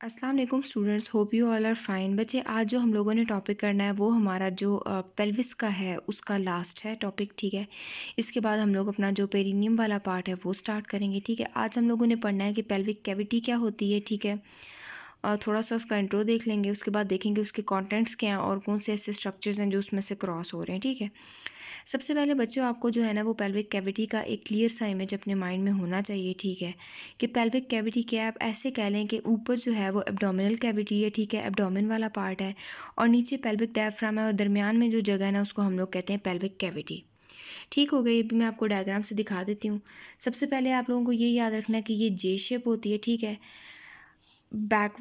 अस्सलाम वालेकुम students, hope you all are fine. बच्चे, आज जो हम लोगों ने टॉपिक करना है वो हमारा जो पेल्विस का है उसका लास्ट है टॉपिक, ठीक है। इसके बाद हम लोग अपना जो पेरिनियम वाला पार्ट है वो स्टार्ट करेंगे, ठीक है। आज हम लोगों ने पढ़ना है कि पेल्विक कैविटी क्या होती है, ठीक है। थोड़ा सा उसका इंट्रो देख लेंगे, उसके बाद देखेंगे उसके कंटेंट्स क्या हैं और कौन से ऐसे स्ट्रक्चर्स हैं जो उसमें से क्रॉस हो रहे हैं, ठीक है। सबसे पहले बच्चों, आपको जो है ना वो पेल्विक कैविटी का एक क्लियर सा इमेज अपने माइंड में होना चाहिए, ठीक है। कि पेल्विक कैविटी क्या है, आप ऐसे कह लें कि ऊपर जो है वो एब्डोमिनल कैविटी है, ठीक है, एब्डोमिन वाला पार्ट है। और नीचे पेल्विक डायफ्राम है और दरमियान में जो जगह है ना उसको हम लोग कहते हैं पेल्विक कैविटी। ठीक हो गई। अभी मैं आपको डायग्राम से दिखा देती हूँ। सबसे पहले आप लोगों को ये याद रखना है कि ये जे शेप होती है, ठीक है, बैक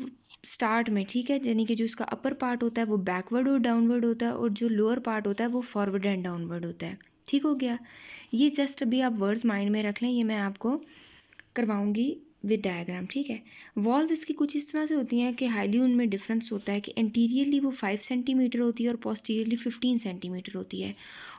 स्टार्ट में, ठीक है। यानी कि जो इसका अपर पार्ट होता है वो बैकवर्ड और डाउनवर्ड होता है और जो लोअर पार्ट होता है वो फॉरवर्ड एंड डाउनवर्ड होता है। ठीक हो गया। ये जस्ट अभी आप वर्ड्स माइंड में रख लें, ये मैं आपको करवाऊंगी विद डायग्राम, ठीक है। वॉल्स इसकी कुछ इस तरह से होती हैं कि हाईली उनमें डिफरेंस होता है कि एंटीरियरली वो 5 सेंटीमीटर होती है और पोस्टीरियरली 15 सेंटीमीटर होती है।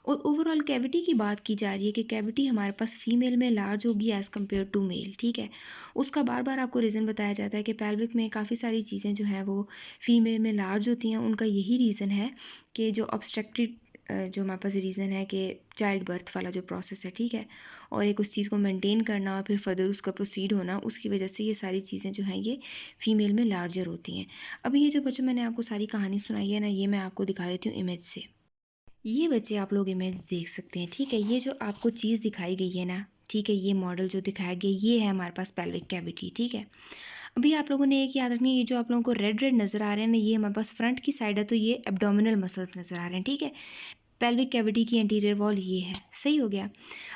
और ओवरऑल कैविटी की बात की जा रही है कि कैविटी हमारे पास फीमेल में लार्ज होगी एज़ कम्पेयर टू मेल, ठीक है। उसका बार बार आपको रीज़न बताया जाता है कि पेल्विक में काफ़ी सारी चीज़ें जो हैं वो फीमेल में लार्ज होती हैं। उनका यही रीज़न है कि जो ऑब्स्ट्रक्टेड जो हमारे पास रीज़न है कि चाइल्ड बर्थ वाला जो प्रोसेस है, ठीक है, और एक उस चीज़ को मेंटेन करना और फिर फर्दर उसका प्रोसीड होना, उसकी वजह से ये सारी चीज़ें जो हैं ये फीमेल में लार्जर होती हैं। अभी ये जो बच्चों मैंने आपको सारी कहानी सुनाई है ना, ये मैं आपको दिखा देती हूँ इमेज से। ये बच्चे आप लोग इमेज देख सकते हैं, ठीक है। ये जो आपको चीज़ दिखाई गई है ना, ठीक है, ये मॉडल जो दिखाया गया ये है हमारे पास पेल्विक कैविटी, ठीक है। अभी आप लोगों ने एक याद रखनी है, ये जो आप लोगों को रेड रेड नज़र आ रहे हैं ना, ये हमारे पास फ्रंट की साइड है, तो ये एब्डोमिनल मसल्स नज़र आ रहे हैं, ठीक है। पेल्विक कैविटी की एंटीरियर वॉल ये है, सही हो गया।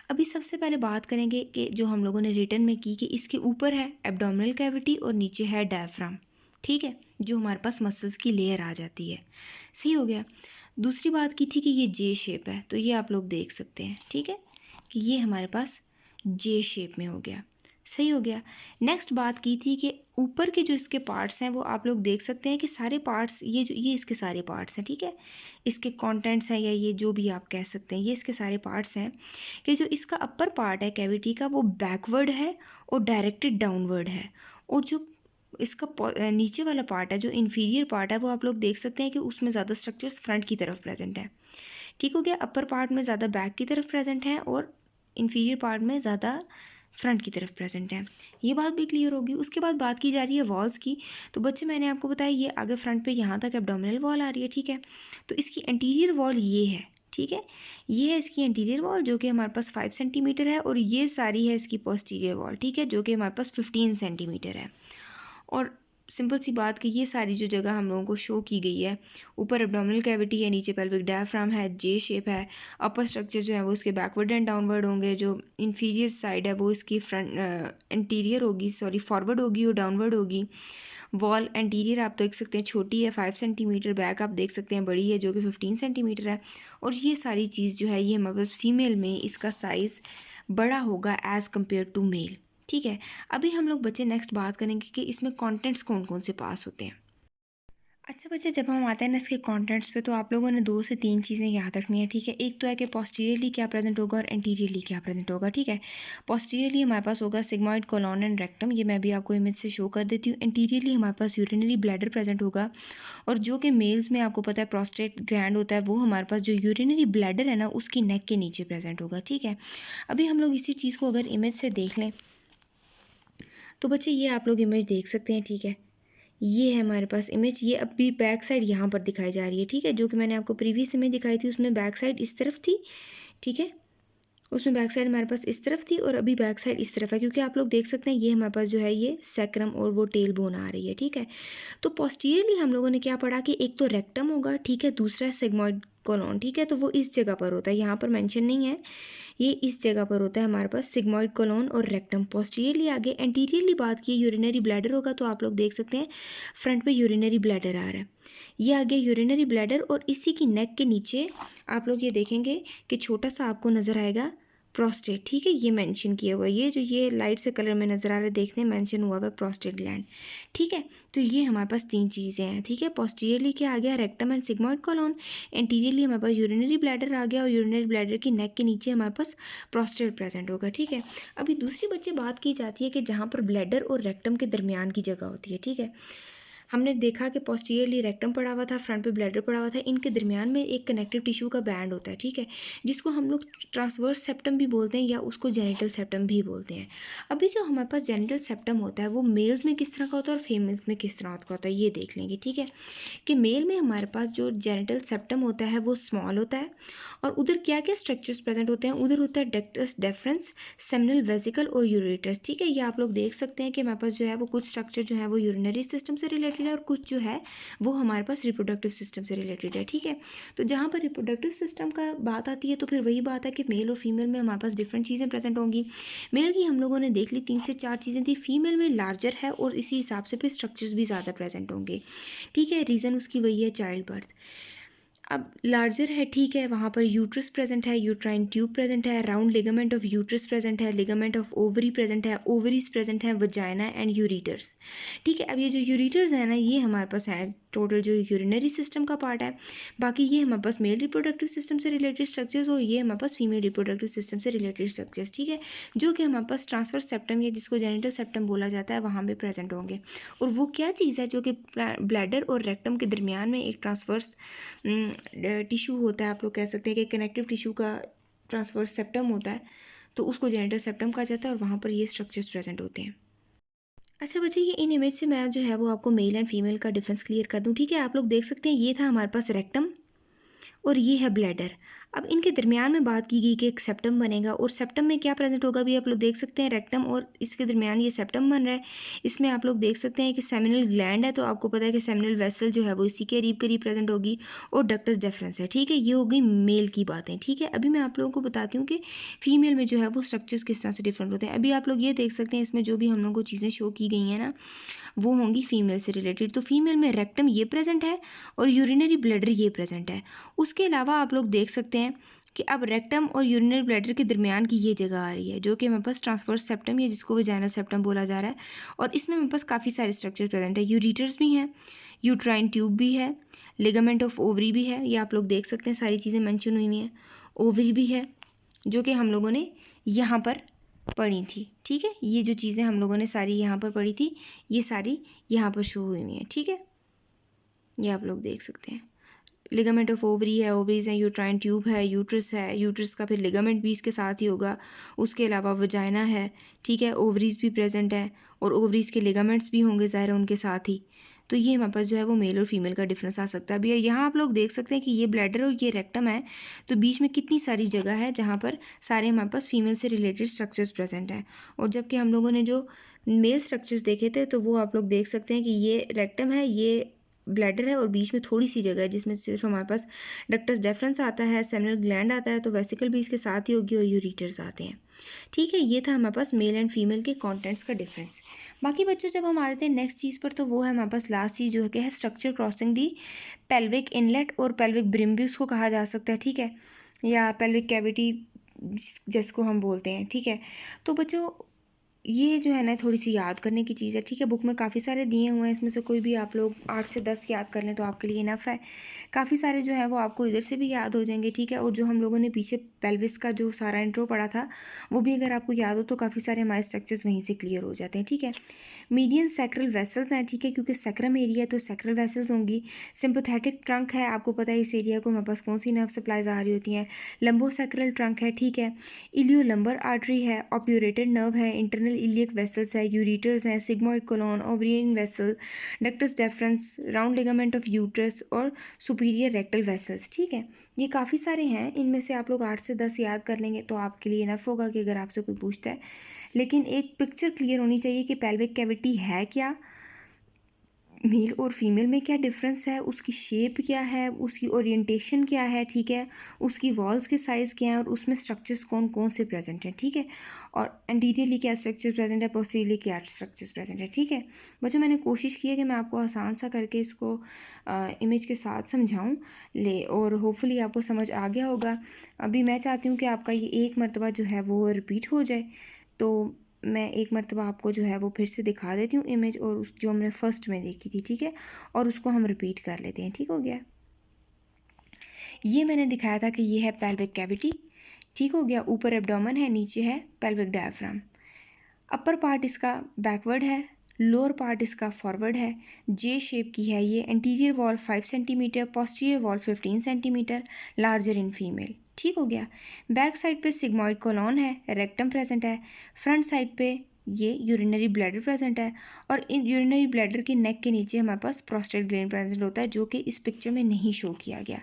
अभी सबसे पहले बात करेंगे कि जो हम लोगों ने रिटर्न में की कि इसके ऊपर है एब्डोमिनल कैविटी और नीचे है डायफ्राम, ठीक है, जो हमारे पास मसल्स की लेयर आ जाती है, सही हो गया। दूसरी बात की थी कि ये जे शेप है, तो ये आप लोग देख सकते हैं, ठीक है, कि ये हमारे पास जे शेप में हो गया, सही हो गया। नेक्स्ट बात की थी कि ऊपर के जो इसके पार्ट्स हैं वो आप लोग देख सकते हैं कि सारे पार्ट्स, ये इसके सारे पार्ट्स हैं, ठीक है। इसके कंटेंट्स हैं या ये जो भी आप कह सकते हैं, ये इसके सारे पार्ट्स हैं कि जो इसका अपर पार्ट है कैविटी का वो बैकवर्ड है और डायरेक्टेड डाउनवर्ड है। और जो इसका नीचे वाला पार्ट है, जो इन्फीरियर पार्ट है, वो आप लोग देख सकते हैं कि उसमें ज़्यादा स्ट्रक्चर्स फ्रंट की तरफ प्रेजेंट है, ठीक हो गया। अपर पार्ट में ज़्यादा बैक की तरफ प्रेजेंट है और इन्फीरियर पार्ट में ज़्यादा फ्रंट की तरफ प्रेजेंट है। ये बात भी क्लियर होगी। उसके बाद बात की जा रही है वॉल्स की। तो बच्चे मैंने आपको बताया ये आगे फ्रंट पे यहाँ तक एब्डोमिनल वॉल आ रही है, ठीक है। तो इसकी एंटीरियर वॉल ये है, ठीक है, ये है इसकी एंटीरियर वॉल जो कि हमारे पास 5 सेंटीमीटर है और ये सारी है इसकी पोस्टीरियर वॉल, ठीक है, जो कि हमारे पास 15 सेंटीमीटर है। और सिंपल सी बात कि ये सारी जो जगह हम लोगों को शो की गई है, ऊपर एब्डोमिनल कैविटी है, नीचे पेल्विक डायफ्राम है, जे शेप है, अपर स्ट्रक्चर जो है वो इसके बैकवर्ड एंड डाउनवर्ड होंगे, जो इन्फीरियर साइड है वो इसकी फ्रंट इंटीरियर होगी, सॉरी फॉरवर्ड होगी और डाउनवर्ड होगी। वॉल एंटीरियर आप देख सकते हैं छोटी है 5 सेंटीमीटर, बैक आप देख सकते हैं बड़ी है जो कि 15 सेंटीमीटर है। और ये सारी चीज़ जो है ये हमारे पास फीमेल में इसका साइज़ बड़ा होगा एज़ कम्पेयर टू मेल, ठीक है। अभी हम लोग बच्चे नेक्स्ट बात करेंगे कि इसमें कंटेंट्स कौन कौन से पास होते हैं। अच्छा बच्चे, जब हम आते हैं ना इसके कंटेंट्स पे, तो आप लोगों ने 2 से 3 चीज़ें याद रखनी है, ठीक है। एक तो है कि पोस्टीरियरली क्या प्रेजेंट होगा और एंटीरियरली क्या प्रेजेंट होगा, ठीक है। पोस्टीरियरली हमारे पास होगा सिग्मॉइड कोलोन एंड रेक्टम, ये मैं भी आपको इमेज से शो कर देती हूँ। एंटीरियरली हमारे पास यूरिनरी ब्लैडर प्रेजेंट होगा और जो कि मेल्स में आपको पता है प्रोस्टेट ग्लैंड होता है, वो हमारे पास जो यूरिनरी ब्लैडर है ना उसकी नेक के नीचे प्रेजेंट होगा, ठीक है। अभी हम लोग इसी चीज़ को अगर इमेज से देख लें तो बच्चे ये आप लोग इमेज देख सकते हैं, ठीक है। ये है हमारे पास इमेज, ये अभी बैक साइड यहाँ पर दिखाई जा रही है, ठीक है। जो कि मैंने आपको प्रीवियस इमेज दिखाई थी उसमें बैक साइड इस तरफ थी, ठीक है, उसमें बैक साइड हमारे पास इस तरफ थी और अभी बैक साइड इस तरफ है, क्योंकि आप लोग देख सकते हैं ये हमारे पास जो है ये सैक्रम और वो टेल बोन आ रही है, ठीक है। तो पोस्टीरियरली हम लोगों ने क्या पढ़ा कि एक तो रेक्टम होगा, ठीक है, दूसरा है सिग्मॉइड कोलोन, ठीक है, तो वो इस जगह पर होता है, यहाँ पर मेंशन नहीं है, ये इस जगह पर होता है हमारे पास सिग्मॉइड कोलोन और रेक्टम। पोस्टीरियरली आगे एंटीरियरली बात की यूरिनरी ब्लैडर होगा, तो आप लोग देख सकते हैं फ्रंट पे यूरिनरी ब्लैडर आ रहा है, ये आगे यूरिनरी ब्लैडर और इसी की नेक के नीचे आप लोग ये देखेंगे कि छोटा सा आपको नज़र आएगा प्रोस्टेट, ठीक है, ये मेंशन किया हुआ है, ये जो ये लाइट से कलर में नज़र आ रहा है देखने मेंशन हुआ हुआ है प्रोस्टेट ग्लैंड, ठीक है। तो ये हमारे पास 3 चीज़ें हैं, ठीक है। पोस्टीरियरली क्या आ गया, rectum and sigmoid colon. Anteriorly हमारे पास यूरिनरी ब्लैडर आ गया और यूरिनरी ब्लैडर की नेक के नीचे हमारे पास प्रोस्टेट प्रेजेंट होगा, ठीक है। अभी दूसरी बच्चे बात की जाती है कि जहाँ पर ब्लैडर और रेक्टम के दरमियान की जगह होती है, ठीक है। हमने देखा कि पोस्टीरियरली रेक्टम पड़ा हुआ था, फ्रंट पे ब्लैडर पड़ा हुआ था, इनके दरमियान में एक कनेक्टिव टिश्यू का बैंड होता है, ठीक है, जिसको हम लोग ट्रांसवर्स सेप्टम भी बोलते हैं या उसको जेनिटल सेप्टम भी बोलते हैं। अभी जो हमारे पास जेनिटल सेप्टम होता है वो मेल्स में किस तरह का होता है और फीमेल्स में किस तरह का होता है ये देख लेंगे, ठीक है। कि मेल में हमारे पास जो जेनिटल सेप्टम होता है वो स्मॉल होता है और उधर क्या क्या स्ट्रक्चर्स प्रेजेंट होते हैं, उधर होता है डक्टस डेफरेंस, सेमिनल वेसिकल और यूरेटर्स, ठीक है। ये आप लोग देख सकते हैं कि हमारे पास जो है वो कुछ स्ट्रक्चर जो है वो यूरिनरी सिस्टम से रिलेटेड है और कुछ जो है वो हमारे पास रिप्रोडक्टिव सिस्टम से रिलेटेड है, ठीक है। तो जहाँ पर रिप्रोडक्टिव सिस्टम का बात आती है तो फिर वही बात है कि मेल और फीमेल में हमारे पास डिफरेंट चीज़ें प्रेजेंट होंगी। मेल की हम लोगों ने देख ली 3 से 4 चीज़ें थी, फीमेल में लार्जर है और इसी हिसाब से फिर स्ट्रक्चर्स भी ज़्यादा प्रेजेंट होंगे, ठीक है। रीज़न उसकी वही है, चाइल्ड बर्थ। अब लार्जर है, ठीक है, वहाँ पर यूट्रस प्रेजेंट है, यूट्राइन ट्यूब प्रेजेंट है, round ligament of uterus present है, लिगामेंट ऑफ ओवरी प्रेजेंट है, ओवरीज प्रेजेंट है, वजाइना एंड यूरिटर्स, ठीक है। अब ये जो यूरिटर्स है ना ये हमारे पास है टोटल जो यूरिनरी सिस्टम का पार्ट है। बाकी ये हमारे पास मेल रिप्रोडक्टिव सिस्टम से रिलेटेड स्ट्रक्चर्स और ये हमारे पास फीमेल रिप्रोडक्टिव सिस्टम से रिलेटेड स्ट्रक्चर्स, ठीक है, जो कि हमारे पास ट्रांसफर सेप्टम या जिसको जेनिटल सेप्टम बोला जाता है वहाँ पे प्रेजेंट होंगे। और वो क्या चीज़ है जो कि ब्लैडर और रेक्टम के दरमियान में एक ट्रांसवर्स टिश्यू होता है, आप लोग कह सकते हैं कि कनेक्टिव टिश्यू का ट्रांसवर्स सेप्टम होता है, तो उसको जेनिटल सेप्टम कहा जाता है और वहाँ पर ये स्ट्रक्चर्स प्रेजेंट होते हैं। अच्छा बच्चे, ये इन इमेज से मैं जो है वो आपको मेल एंड फीमेल का डिफरेंस क्लियर कर दूं, ठीक है। आप लोग देख सकते हैं ये था हमारे पास रेक्टम और ये है ब्लैडर। अब इनके दरमियान में बात की गई कि एक सेप्टम बनेगा और सेप्टम में क्या प्रेजेंट होगा भी आप लोग देख सकते हैं, रेक्टम और इसके दरमियान ये सेप्टम बन रहा है। इसमें आप लोग देख सकते हैं कि सेमिनल ग्लैंड है, तो आपको पता है कि सेमिनल वेसल जो है वो इसी के करीब करीब प्रेजेंट होगी और डक्टस डेफरेंस है, ठीक है। ये हो गई मेल की बातें, ठीक है। अभी मैं आप लोगों को बताती हूँ कि फीमेल में जो है वो स्ट्रक्चर्स किस तरह से डिफरेंट होते हैं। अभी आप लोग ये देख सकते हैं इसमें जो भी हम लोग को चीज़ें शो की गई हैं ना वो होंगी फीमेल से रिलेटेड। तो फीमेल में रेक्टम ये प्रेजेंट है और यूरिनरी ब्लैडर ये प्रेजेंट है। उसके अलावा आप लोग देख सकते हैं कि अब रेक्टम और यूरिनरी ब्लैडर के दरमियान की ये जगह आ रही है जो कि हमारे पास ट्रांसवर्स सेप्टम या जिसको वजाइनल सेप्टम बोला जा रहा है और इसमें हमारे पास काफ़ी सारे स्ट्रक्चर प्रेजेंट है। यूरिटर्स भी हैं, यूट्राइन ट्यूब भी है, लिगामेंट ऑफ ओवरी भी है, ये आप लोग देख सकते हैं सारी चीज़ें मेंशन हुई हुई हैं। ओवरी भी है जो कि हम लोगों ने यहाँ पर पढ़ी थी, ठीक है। ये जो चीज़ें हम लोगों ने सारी यहाँ पर पढ़ी थी ये सारी यहाँ पर शो हुई हुई हैं, ठीक है। ये आप लोग देख सकते हैं, लिगामेंट ऑफ ओवरी है, ओवरीज है, यूट्राइन ट्यूब है, यूट्रस है, यूट्रस का फिर लिगामेंट भी इसके साथ ही होगा। उसके अलावा वजाइना है, ठीक है, ओवरीज भी प्रेजेंट है और ओवरीज के लिगामेंट्स भी होंगे ज़ाहिर उनके साथ ही। तो ये हमारे पास जो है वो मेल और फीमेल का डिफरेंस आ सकता है। अभी यहाँ आप लोग देख सकते हैं कि ये ब्लैडर और ये रेक्टम है, तो बीच में कितनी सारी जगह है जहाँ पर सारे हमारे पास फीमेल से रिलेटेड स्ट्रक्चर्स प्रेजेंट हैं। और जबकि हम लोगों ने जो मेल स्ट्रक्चर्स देखे थे तो वो आप लोग देख सकते हैं कि ये रेक्टम है, ये ब्लैडर है और बीच में थोड़ी सी जगह है जिसमें सिर्फ हमारे पास डक्टस डेफरेंस आता है, सेमिनल ग्लैंड आता है, तो वेसिकल भी इसके साथ ही होगी और यूरिटर्स आते हैं, ठीक है। ये था हमारे पास मेल एंड फीमेल के कंटेंट्स का डिफरेंस। बाकी बच्चों जब हम आते हैं नेक्स्ट चीज़ पर तो वो है हमारे पास लास्ट चीज़ जो है कि है स्ट्रक्चर क्रॉसिंग दी पेल्विक इनलेट और पेल्विक ब्रिम भी उसको कहा जा सकता है, ठीक है, या पेल्विक कैविटी जिसको हम बोलते हैं, ठीक है। तो बच्चों ये जो है ना थोड़ी सी याद करने की चीज़ है, ठीक है। बुक में काफ़ी सारे दिए हुए हैं, इसमें से कोई भी आप लोग 8 से 10 याद कर लें तो आपके लिए इनफ है। काफ़ी सारे जो है वो आपको इधर से भी याद हो जाएंगे, ठीक है। और जो हम लोगों ने पीछे पेल्विस का जो सारा इंट्रो पढ़ा था वो भी अगर आपको याद हो तो काफ़ी सारे हमारे स्ट्रक्चर्स वहीं से क्लियर हो जाते हैं, ठीक है। मीडियन सैक्रल वेसल्स हैं, ठीक है, क्योंकि सैक्रम एरिया है तो सैक्रल वेसल्स होंगी। सिंपैथेटिक ट्रंक है, आपको पता है इस एरिया को हमारे पास कौन सी नर्व सप्लाईज आ रही होती हैं, लंबोसैक्रल ट्रंक है, ठीक है। इलियो लंबर आर्टरी है, ऑप्यूरेटेड नर्व है, इंटरनल इलियक वेसल्स है, यूरिटर्स हैं, sigmoid colon, ovarian vessel, ductus deferens, round ligament of uterus और सुपीरियर रेक्टल वेसल्स, ठीक है। ये काफ़ी सारे हैं, इनमें से आप लोग 8 से 10 याद कर लेंगे तो आपके लिए इनफ होगा कि अगर आपसे कोई पूछता है। लेकिन एक पिक्चर क्लियर होनी चाहिए कि पेल्विक कैविटी है क्या, मेल और फीमेल में क्या डिफरेंस है, उसकी शेप क्या है, उसकी ओरिएंटेशन क्या है, ठीक है, उसकी वॉल्स के साइज़ क्या है और उसमें स्ट्रक्चर्स कौन कौन से प्रेजेंट हैं, ठीक है, और एंटीरियरली क्या स्ट्रक्चर प्रेजेंट है, पोस्टीरियरली क्या स्ट्रक्चर्स प्रेजेंट है, ठीक है। बच्चों मैंने कोशिश की है कि मैं आपको आसान सा करके इसको इमेज के साथ समझाऊं ले, और होपफुली आपको समझ आ गया होगा। अभी मैं चाहती हूँ कि आपका ये एक मरतबा जो है वो रिपीट हो जाए, तो मैं एक मरतबा आपको जो है वो फिर से दिखा देती हूँ इमेज, और उस जो हमने फर्स्ट में देखी थी, ठीक है, और उसको हम रिपीट कर लेते हैं, ठीक हो गया। ये मैंने दिखाया था कि ये है पेल्विक कैविटी, ठीक हो गया, ऊपर एब्डोमेन है, नीचे है पेल्विक डायफ्राम। अपर पार्ट इसका बैकवर्ड है, लोअर पार्ट इसका फॉरवर्ड है, जे शेप की है ये, anterior wall 5 centimetre, posterior wall 15 centimetre, larger in female, ठीक हो गया। बैक साइड पे सिग्मॉइड कोलॉन है, रेक्टम प्रेजेंट है, फ्रंट साइड पे ये यूरिनरी ब्लैडर प्रेजेंट है, और इन यूरिनरी ब्लैडर के नेक के नीचे हमारे पास प्रोस्टेट ग्लैंड प्रेजेंट होता है, जो कि इस पिक्चर में नहीं शो किया गया।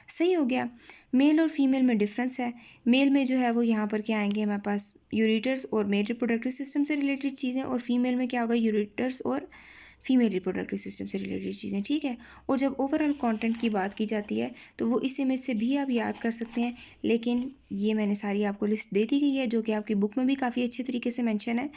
सही हो गया। मेल और फीमेल में डिफरेंस है। मेल में जो है वो यहाँ पर क्या आएंगे हमारे पास यूरेटर्स और मेल रिप्रोडक्टिव सिस्टम से रिलेटेड चीज़ें, और फीमेल में क्या होगा, यूरेटर्स और फीमेल रिप्रोडक्टिव सिस्टम से रिलेटेड चीज़ें, ठीक है। और जब ओवरऑल कंटेंट की बात की जाती है तो वो इस इमेज से भी आप याद कर सकते हैं, लेकिन ये मैंने सारी आपको लिस्ट दे दी गई है जो कि आपकी बुक में भी काफ़ी अच्छे तरीके से मेंशन है।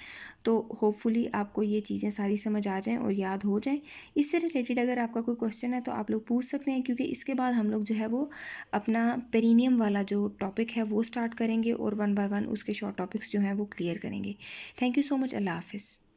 तो होपफुली आपको ये चीज़ें सारी समझ आ जाएं और याद हो जाएं। इससे रिलेटेड अगर आपका कोई क्वेश्चन है तो आप लोग पूछ सकते हैं, क्योंकि इसके बाद हम लोग जो है वो अपना पेरिनियम वाला जो टॉपिक है वो स्टार्ट करेंगे, और वन बाय वन उसके शॉर्ट टॉपिक्स जो हैं वो क्लियर करेंगे। Thank you so much. अल्लाह हाफिज़।